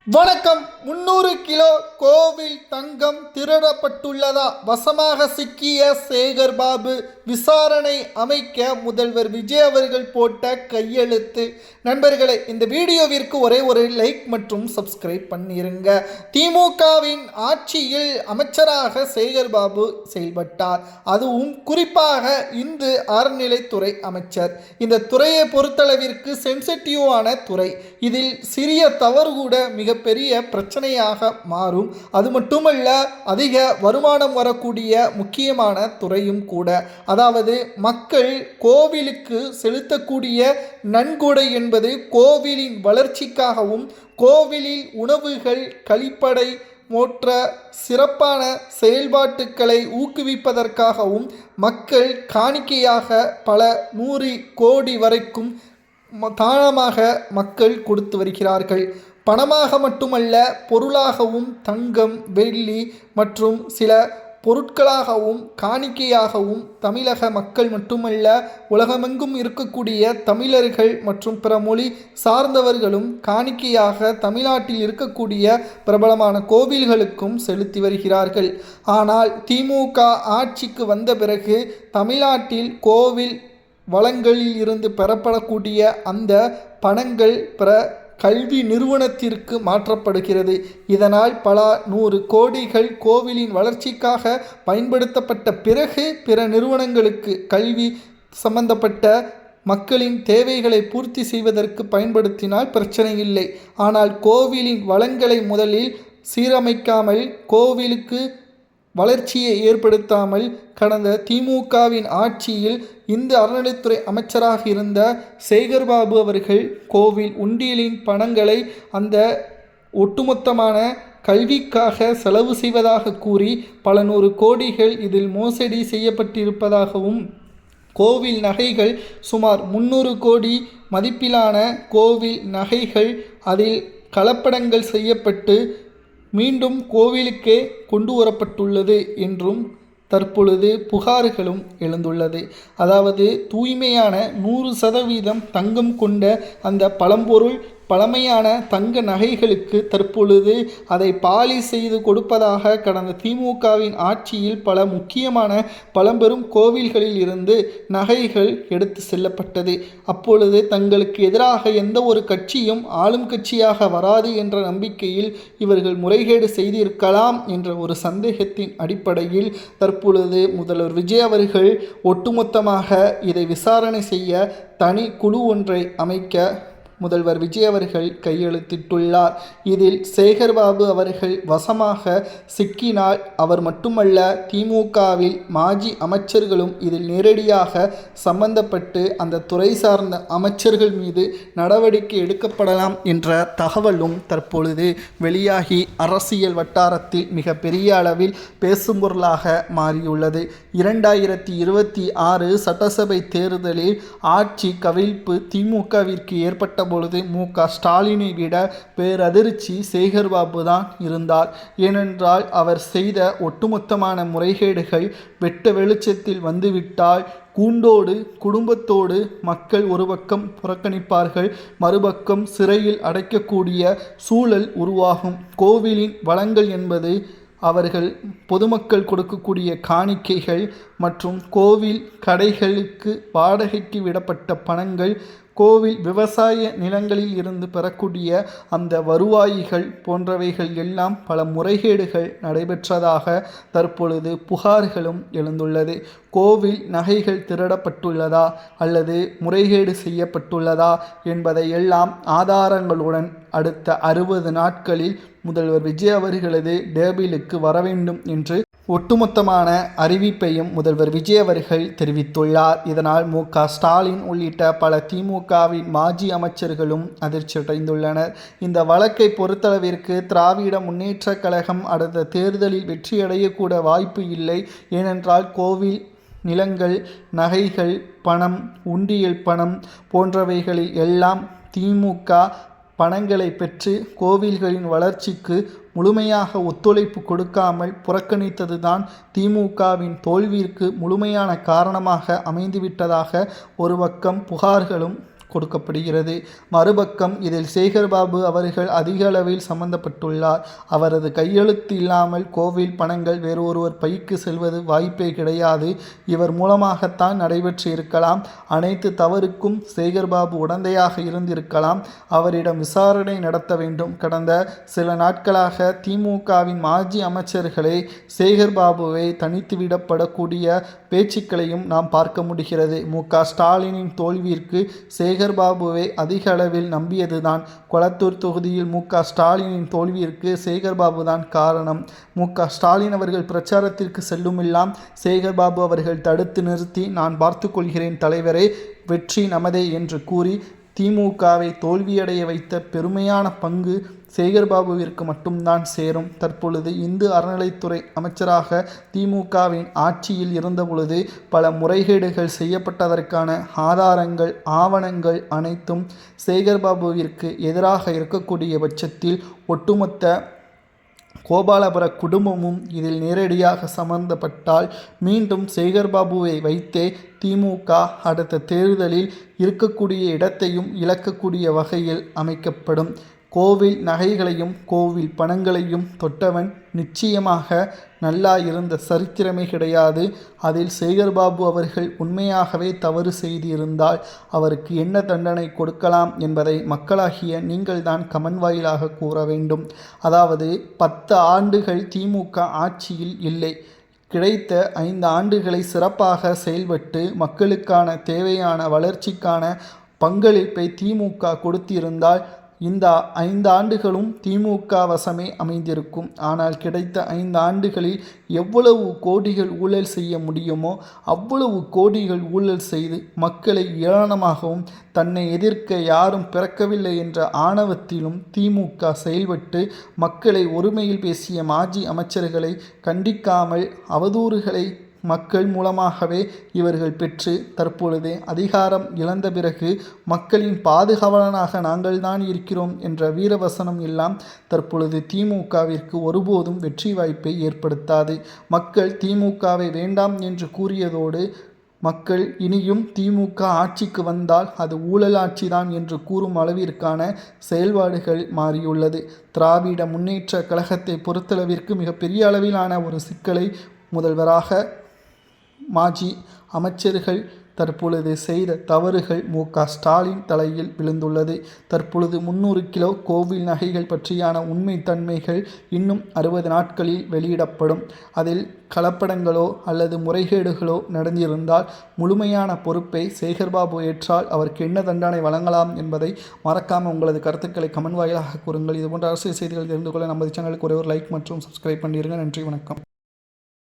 வணக்கம். 300 கிலோ கோவில் தங்கம் திருடப்பட்டுள்ளதா? வசமாக சிக்கிய சேகர் பாபு. விசாரணை அமைக்க முதல்வர் விஜய் அவர்கள் போட்ட கையெழுத்து. நண்பர்களே, இந்த வீடியோவிற்கு ஒரே ஒரு லைக் மற்றும் சப்ஸ்கிரைப் பண்ணிருங்க. திமுகவின் ஆட்சியில் அமைச்சராக சேகர் பாபு செயல்பட்டார். அதுவும் குறிப்பாக இந்து அறநிலைத்துறை அமைச்சர். இந்த துறையை பொறுத்தளவிற்கு சென்சிட்டிவான துறை. இதில் சிறிய தவறு கூட மிகப்பெரிய பிரச்சனையாக மாறும். அது மட்டுமல்ல, அதிக வருமானம் வரக்கூடிய முக்கியமான துறையும் கூட. அதாவது மக்கள் கோவிலுக்கு செலுத்தக்கூடிய நன்கொடை என்பது கோவிலின் வளர்ச்சிக்காகவும் கோவிலில் உணவுகள் கழிப்படை போன்ற சிறப்பான செயல்பாட்டுக்களை ஊக்குவிப்பதற்காகவும் மக்கள் காணிக்கையாக பல 100 கோடி வரைக்கும் தானமாக மக்கள் கொடுத்து வருகிறார்கள். பணமாக மட்டுமல்ல, பொருளாகவும் தங்கம், வெள்ளி மற்றும் சில பொருட்களாகவும் காணிக்கையாகவும் தமிழக மக்கள் மட்டுமல்ல, உலகமெங்கும் இருக்கக்கூடிய தமிழர்கள் மற்றும் பிற மொழி சார்ந்தவர்களும் காணிக்கையாக தமிழ்நாட்டில் இருக்கக்கூடிய பிரபலமான கோவில்களுக்கும் செலுத்தி வருகிறார்கள். ஆனால் திமுக ஆட்சிக்கு வந்த பிறகு தமிழ்நாட்டில் கோவில் வளங்களில் இருந்து பெறப்படக்கூடிய அந்த பணங்கள் பிற கல்வி நிறுவனத்திற்கு மாற்றப்படுகிறது. இதனால் பல 100 கோடிகள் கோவிலின் வளர்ச்சிக்காக பயன்படுத்தப்பட்ட பிறகு பிற நிறுவனங்களுக்கு கல்வி சம்பந்தப்பட்ட மக்களின் தேவைகளை பூர்த்தி செய்வதற்கு பயன்படுத்தினால் பிரச்சனை இல்லை. ஆனால் கோவிலின் வளங்களை முதலில் சீரமைக்காமல், கோவிலுக்கு வளர்ச்சியை ஏற்படுத்தாமல் கடந்த திமுகவின் ஆட்சியில் இந்து அறநிலைத்துறை அமைச்சராக இருந்த சேகர்பாபு அவர்கள் கோவில் உண்டியலின் பணங்களை அந்த ஒட்டுமொத்தமான கல்விக்காக செலவு செய்வதாக கூறி பல 100 கோடிகள் இதில் மோசடி செய்யப்பட்டிருப்பதாகவும், கோவில் நகைகள் சுமார் 300 கோடி மதிப்பிலான கோவில் நகைகள் அதில் கலப்படங்கள் செய்யப்பட்டு மீண்டும் கோவிலுக்கே கொண்டு வரப்பட்டுள்ளது என்றும் தற்பொழுது புகார்களும் எழுந்துள்ளது. அதாவது தூய்மையான 100% தங்கம் கொண்ட அந்த பழம்பொருள் பழமையான தங்க நகைகளுக்கு தற்பொழுது அதை பாலிஷ் செய்து கொடுப்பதாக கடந்த திமுகவின் ஆட்சியில் பல முக்கியமான பழம்பெரும் கோவில்களில் இருந்து நகைகள் எடுத்து செல்லப்பட்டது. அப்பொழுது தங்களுக்கு எதிராக எந்த ஒரு கட்சியும் ஆளும் கட்சியாக வராது என்ற நம்பிக்கையில் இவர்கள் முறைகேடு செய்திருக்கலாம் என்ற ஒரு சந்தேகத்தின் அடிப்படையில் தற்பொழுது முதல்வர் விஜய் அவர்கள் ஒட்டுமொத்தமாக இதை விசாரணை செய்ய தனி குழு ஒன்றை அமைக்க முதல்வர் விஜய் அவர்கள் கையெழுத்திட்டுள்ளார். இதில் சேகர்பாபு அவர்கள் வசமாக சிக்கினால் அவர் மட்டுமல்ல, திமுகவில் மாஜி அமைச்சர்களும் இதில் நேரடியாக சம்பந்தப்பட்டு அந்த துறை சார்ந்த அமைச்சர்கள் மீது நடவடிக்கை எடுக்கப்படலாம் என்ற தகவலும் தற்பொழுது வெளியாகி அரசியல் வட்டாரத்தில் மிக பெரிய அளவில் பேசும் பொருளாக மாறியுள்ளது. 2026 சட்டசபை தேர்தலில் ஆட்சி கவிழ்ப்பு திமுகவிற்கு ஏற்பட்ட பொழுது மு.க. ஸ்டாலினை விட பேரதிர்ச்சி சேகர்பாபு தான் இருந்தார். ஏனென்றால் அவர் செய்த ஒட்டுமொத்தமான முறைகேடுகள் வெட்ட வெளிச்சத்தில் வந்துவிட்டால் கூண்டோடு குடும்பத்தோடு மக்கள் ஒரு பக்கம் புறக்கணிப்பார்கள், மறுபக்கம் சிறையில் அடைக்கக்கூடிய சூழல் உருவாகும். கோவிலின் வளங்கள் என்பது அவர்கள் பொதுமக்கள் கொடுக்கக்கூடிய காணிக்கைகள் மற்றும் கோவில் கடைகளுக்கு வாடகைக்கு விடப்பட்ட பணங்கள், கோவில் விவசாய நிலங்களில் இருந்து பெறக்கூடிய அந்த வருவாய்கள் போன்றவைகள் எல்லாம் பல முறைகேடுகள் நடைபெற்றதாக தற்பொழுது புகார்களும் எழுந்துள்ளது. கோவில் நகைகள் திருடப்பட்டுள்ளதா அல்லது முறைகேடு செய்யப்பட்டுள்ளதா என்பதை எல்லாம் ஆதாரங்களுடன் அடுத்த 60 நாட்களில் முதல்வர் விஜய் அவர்களது டேபிளுக்கு வர வேண்டும் என்று ஒட்டுமொத்தமான அறிவிப்பையும் முதல்வர் விஜய் அவர்கள் தெரிவித்துள்ளார். இதனால் மு.க. ஸ்டாலின் உள்ளிட்ட பல திமுகவின் மாஜி அமைச்சர்களும் அதிர்ச்சியடைந்துள்ளனர். இந்த வழக்கை பொறுத்தளவிற்கு திராவிட முன்னேற்றக் கழகம் அடுத்த தேர்தலில் வெற்றியடையக்கூட வாய்ப்பு இல்லை. ஏனென்றால் கோவில் நிலங்கள், நகைகள், பணம், உண்டியல் பணம் போன்றவைகளில் எல்லாம் திமுக பணங்களை பெற்று கோவில்களின் வளர்ச்சிக்கு முழுமையாக ஒத்துழைப்பு கொடுக்காமல் புறக்கணித்ததுதான் திமுகவின் தோல்விற்கு முழுமையான காரணமாக அமைந்துவிட்டதாக ஒரு பக்கம் புகார்களும் கொடுக்கப்படுகிறது. மறுபக்கம் இதில் சேகர்பாபு அவர்கள் அதிக அளவில் சம்பந்தப்பட்டுள்ளார். அவரது கையெழுத்து இல்லாமல் கோவில் பணங்கள் வேறு ஒருவர் பைக்கு செல்வது வாய்ப்பே கிடையாது. இவர் மூலமாகத்தான் நடைபெற்று இருக்கலாம். அனைத்து தவறுக்கும் சேகர்பாபு உடந்தையாக இருந்திருக்கலாம். அவரிடம் விசாரணை நடத்த வேண்டும். கடந்த சில நாட்களாக திமுகவின் மாஜி அமைச்சர்களே சேகர்பாபுவை தனித்துவிடப்படக்கூடிய பேச்சுக்களையும் நாம் பார்க்க முடிகிறது. மு.க.ஸ்டாலினின் தோல்விற்கு சேகர்பாபுவை அதிக அளவில் நம்பியதுதான். கொளத்தூர் தொகுதியில் மு.க.ஸ்டாலினின் தோல்விற்கு சேகர்பாபு தான் காரணம். மு.க.ஸ்டாலின் அவர்கள் பிரச்சாரத்திற்கு செல்லுமெல்லாம் சேகர்பாபு அவர்கள் தடுத்து நிறுத்தி, நான் பார்த்து கொள்கிறேன் தலைவரே, வெற்றி நமதே என்று கூறி திமுகவை தோல்வியடைய வைத்த பெருமையான பங்கு சேகர்பாபுவிற்கு மட்டும்தான் சேரும். தற்பொழுது இந்து அறநிலைத்துறை அமைச்சராக திமுகவின் ஆட்சியில் இருந்தபொழுது பல முறைகேடுகள் செய்யப்பட்டதற்கான ஆதாரங்கள், ஆவணங்கள் அனைத்தும் சேகர்பாபுவிற்கு எதிராக இருக்கக்கூடிய பட்சத்தில் ஒட்டுமொத்த கோபாலபுர குடும்பமும் இதில் நேரடியாக சம்பந்தப்பட்டால் மீண்டும் சேகர்பாபுவை வைத்தே திமுக அடுத்த தேர்தலில் இருக்கக்கூடிய இடத்தையும் இழக்கக்கூடிய வகையில் அமைக்கப்படும். கோவில் நகைகளையும் கோவில் பணங்களையும் தொட்டவன் நிச்சயமாக நல்லா இருந்த சரித்திரமே கிடையாது. அதில் சேகர்பாபு அவர்கள் உண்மையாகவே தவறு செய்திருந்தால் அவருக்கு என்ன தண்டனை கொடுக்கலாம் என்பதை மக்களாகிய நீங்கள்தான் கமெண்ட் வாயிலாக கூற வேண்டும். அதாவது 10 ஆண்டுகள் திமுக ஆட்சியில் இல்லை. கிடைத்த 5 ஆண்டுகளை சிறப்பாக செயல்பட்டு மக்களுக்கான தேவையான வளர்ச்சிக்கான பங்களிப்பை திமுக கொடுத்திருந்தால் இந்த 5 ஆண்டுகளும் திமுக வசமே அமைந்திருக்கும். ஆனால் கிடைத்த 5 ஆண்டுகளில் எவ்வளவு கோடிகள் ஊழல் செய்ய முடியுமோ அவ்வளவு கோடிகள் ஊழல் செய்து மக்களை ஏளனமாகவும் தன்னை எதிர்க்க யாரும் பிறக்கவில்லை என்ற ஆணவத்திலும் திமுக செயல்பட்டு மக்களை ஒருமையில் பேசிய மாஜி அமைச்சர்களை கண்டிக்காமல் அவதூறுகளை மக்கள் மூலமாகவே இவர்கள் பெற்று தற்பொழுது அதிகாரம் இழந்த பிறகு மக்களின் பாதுகாவலனாக நாங்கள் தான் இருக்கிறோம் என்ற வீரவசனம் எல்லாம் தற்பொழுது திமுகவிற்கு ஒருபோதும் வெற்றி வாய்ப்பை ஏற்படுத்தாது. மக்கள் திமுகவை வேண்டாம் என்று கூறியதோடு மக்கள் இனியும் திமுக ஆட்சிக்கு வந்தால் அது ஊழல் ஆட்சிதான் என்று கூறும் அளவிற்கான செயல்பாடுகள் மாறியுள்ளது. திராவிட முன்னேற்ற கழகத்தை பொறுத்தளவிற்கு மிகப்பெரிய அளவிலான ஒரு சிக்கலை முதல்வராக மாஜி அமைச்சர்கள் தற்பொழுது செய்த தவறுகள் மு.க.ஸ்டாலின் தலையில் விழுந்துள்ளது. தற்பொழுது 300 கிலோ கோவில் நகைகள் பற்றியான உண்மை தன்மைகள் இன்னும் 60 நாட்களில் வெளியிடப்படும். அதில் கலப்படங்களோ அல்லது முறைகேடுகளோ நடந்திருந்தால் முழுமையான பொறுப்பை சேகர்பாபு ஏற்றால் அவருக்கு என்ன தண்டனை வழங்கலாம் என்பதை மறக்காமல் உங்களது கருத்துக்களை கமெண்ட் வாயிலாக கூறுங்கள். இதுபோன்ற அரசியல் செய்திகள் தெரிந்து கொள்ள நமது சேனலுக்கு ஒரே ஒரு லைக் மற்றும் சப்ஸ்கிரைப் பண்ணிடுங்க. நன்றி, வணக்கம்.